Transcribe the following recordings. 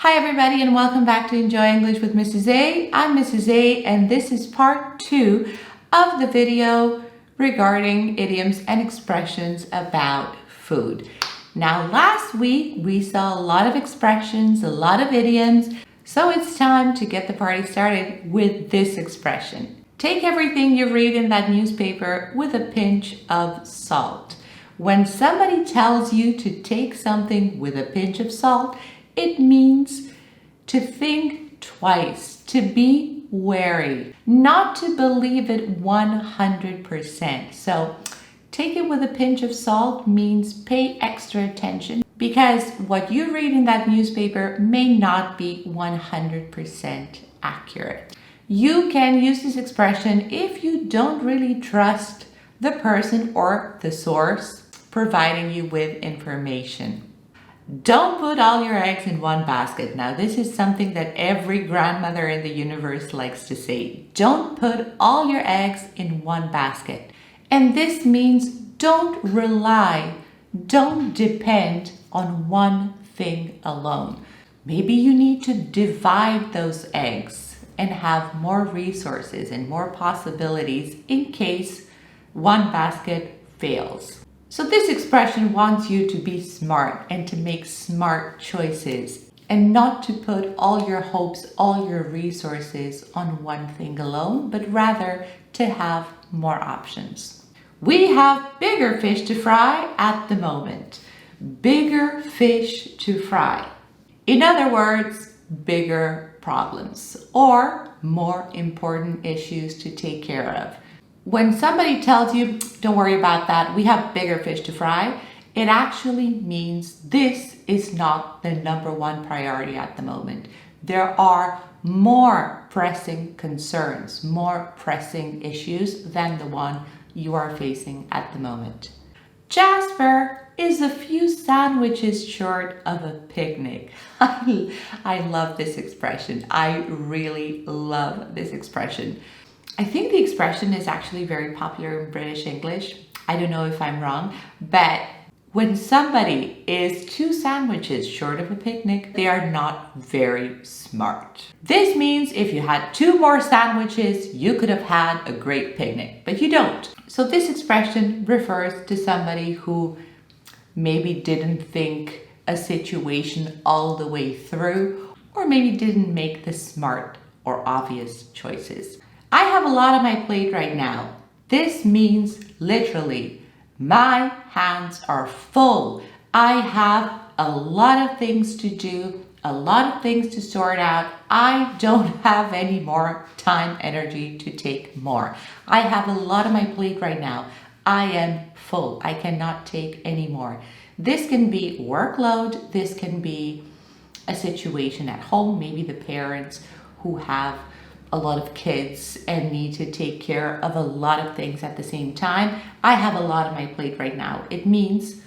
Hi everybody and welcome back to Enjoy English with Mrs. A. I'm Mrs. A and this is part 2 of the video regarding idioms and expressions about food. Now last week we saw a lot of expressions, a lot of idioms, so it's time to get the party started with this expression. Take everything you read in that newspaper with a pinch of salt. When somebody tells you to take something with a pinch of salt, it means to think twice, to be wary, not to believe it 100%. So take it with a pinch of salt means pay extra attention because what you read in that newspaper may not be 100% accurate. You can use this expression if you don't really trust the person or the source providing you with information. Don't put all your eggs in one basket. Now, this is something that every grandmother in the universe likes to say. Don't put all your eggs in one basket. And this means don't rely, don't depend on one thing alone. Maybe you need to divide those eggs and have more resources and more possibilities in case one basket fails. So this expression wants you to be smart and to make smart choices and not to put all your hopes, all your resources on one thing alone, but rather to have more options. We have bigger fish to fry at the moment. Bigger fish to fry. In other words, bigger problems or more important issues to take care of. When somebody tells you, don't worry about that, we have bigger fish to fry, it actually means this is not the number one priority at the moment. There are more pressing concerns, more pressing issues than the one you are facing at the moment. Jasper is a few sandwiches short of a picnic. I love this expression. I really love this expression. I think the expression is actually very popular in British English. I don't know if I'm wrong, but when somebody is 2 sandwiches short of a picnic, they are not very smart. This means if you had 2 more sandwiches, you could have had a great picnic, but you don't. So this expression refers to somebody who maybe didn't think a situation all the way through, or maybe didn't make the smart or obvious choices. I have a lot on my plate right now. This means literally, my hands are full. I have a lot of things to do, a lot of things to sort out. I don't have any more time, energy to take more. I have a lot on my plate right now. I am full. I cannot take any more. This can be workload. This can be a situation at home. Maybe the parents who have a lot of kids and need to take care of a lot of things at the same time. I have a lot on my plate right now. It means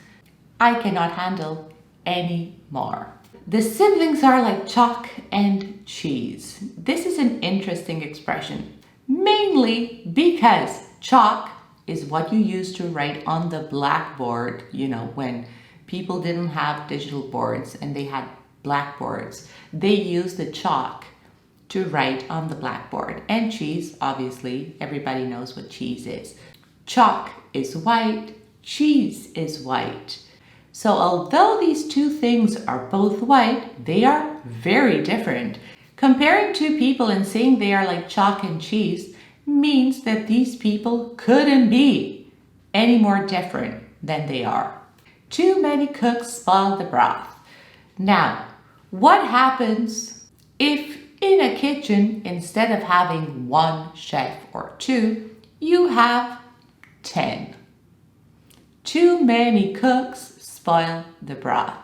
I cannot handle any more. The siblings are like chalk and cheese. This is an interesting expression, mainly because chalk is what you used to write on the blackboard, when people didn't have digital boards and they had blackboards. They used the chalk to write on the blackboard. And cheese, obviously, everybody knows what cheese is. Chalk is white, cheese is white. So although these 2 things are both white, they are very different. Comparing 2 people and saying they are like chalk and cheese means that these people couldn't be any more different than they are. Too many cooks spoil the broth. Now, what happens if in a kitchen, instead of having 1 chef or 2, you have 10. Too many cooks spoil the broth.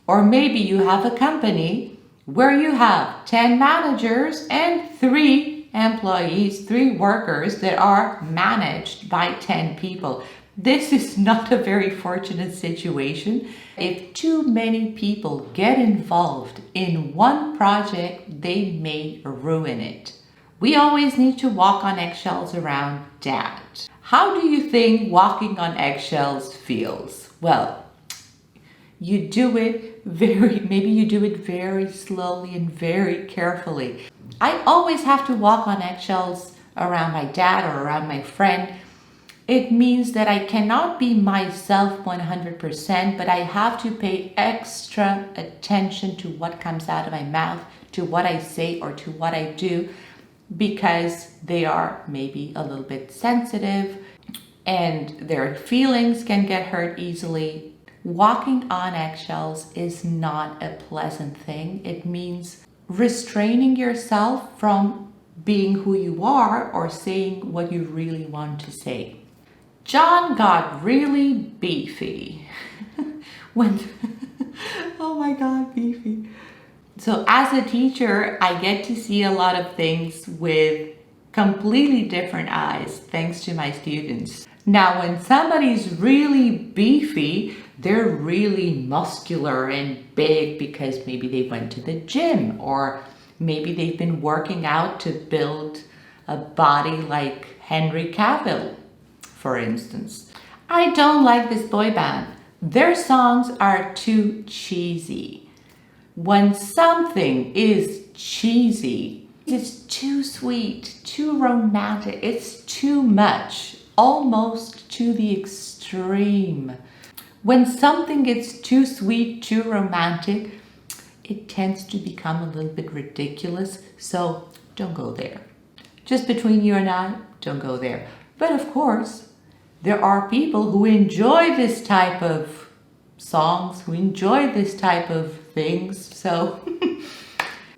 Or maybe you have a company where you have 10 managers and 3 employees, 3 workers that are managed by 10 people. This is not a very fortunate situation. If too many people get involved in one project, they may ruin it. We always need to walk on eggshells around Dad. How do you think walking on eggshells feels? Well, you do it maybe you do it very slowly and very carefully. I always have to walk on eggshells around my dad or around my friend. It means that I cannot be myself 100%, but I have to pay extra attention to what comes out of my mouth, to what I say or to what I do, because they are maybe a little bit sensitive and their feelings can get hurt easily. Walking on eggshells is not a pleasant thing. It means restraining yourself from being who you are or saying what you really want to say. John got really beefy when, oh my God, beefy. So as a teacher, I get to see a lot of things with completely different eyes, thanks to my students. Now, when somebody's really beefy, they're really muscular and big because maybe they went to the gym or maybe they've been working out to build a body like Henry Cavill, for instance. I don't like this boy band. Their songs are too cheesy. When something is cheesy, it's too sweet, too romantic, it's too much, almost to the extreme. When something gets too sweet, too romantic, it tends to become a little bit ridiculous, so don't go there. Just between you and I, don't go there. But of course, there are people who enjoy this type of songs, who enjoy this type of things. So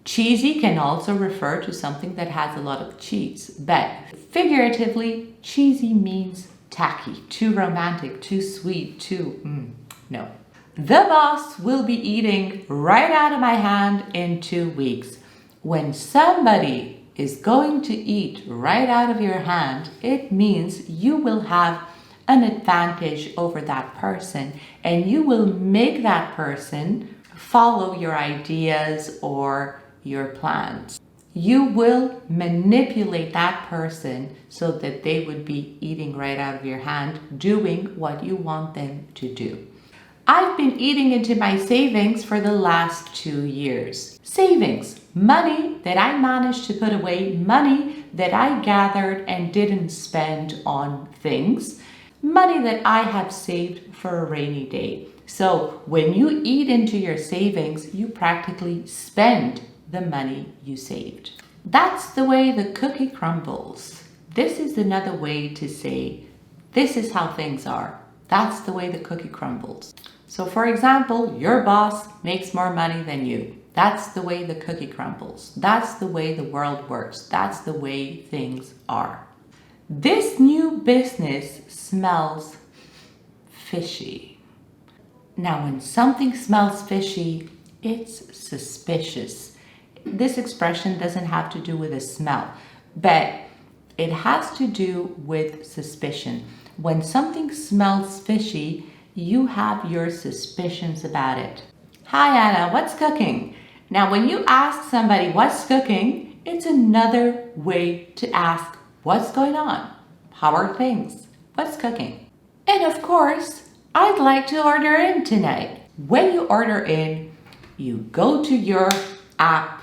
cheesy can also refer to something that has a lot of cheese. But figuratively, cheesy means tacky, too romantic, too sweet, no. The boss will be eating right out of my hand in 2 weeks. When somebody is going to eat right out of your hand, it means you will have an advantage over that person and you will make that person follow your ideas or your plans. You will manipulate that person so that they would be eating right out of your hand, doing what you want them to do. I've been eating into my savings for the last 2 years. Savings, money that I managed to put away, money that I gathered and didn't spend on things, money that I have saved for a rainy day. So when you eat into your savings, you practically spend the money you saved. That's the way the cookie crumbles. This is another way to say, this is how things are. That's the way the cookie crumbles. So for example, your boss makes more money than you. That's the way the cookie crumbles. That's the way the world works. That's the way things are. This new business smells fishy. Now, when something smells fishy, it's suspicious. This expression doesn't have to do with a smell, but it has to do with suspicion. When something smells fishy, you have your suspicions about it. Hi Anna, what's cooking? Now when you ask somebody what's cooking, it's another way to ask what's going on? How are things? What's cooking? And of course, I'd like to order in tonight. When you order in, you go to your app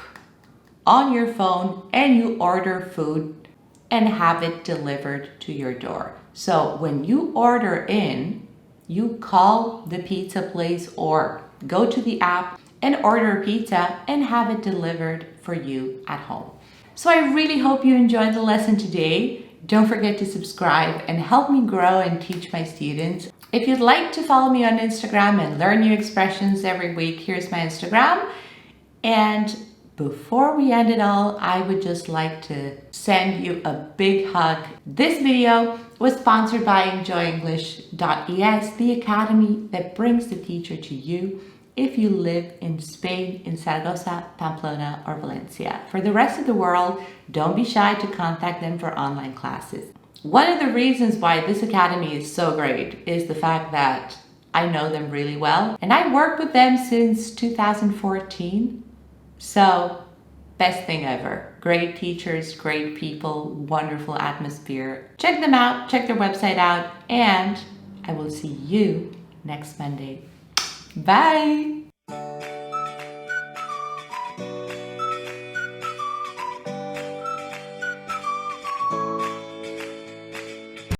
on your phone and you order food and have it delivered to your door. So when you order in, you call the pizza place or go to the app and order pizza and have it delivered for you at home. So I really hope you enjoyed the lesson today. Don't forget to subscribe and help me grow and teach my students. If you'd like to follow me on Instagram and learn new expressions every week, here's my Instagram. And before we end it all, I would just like to send you a big hug. This video was sponsored by enjoyenglish.es, the academy that brings the teacher to you if you live in Spain, in Zaragoza, Pamplona, or Valencia. For the rest of the world, don't be shy to contact them for online classes. One of the reasons why this academy is so great is the fact that I know them really well, and I worked with them since 2014. So, best thing ever. Great teachers, great people, wonderful atmosphere. Check them out, check their website out, and I will see you next Monday. Bye!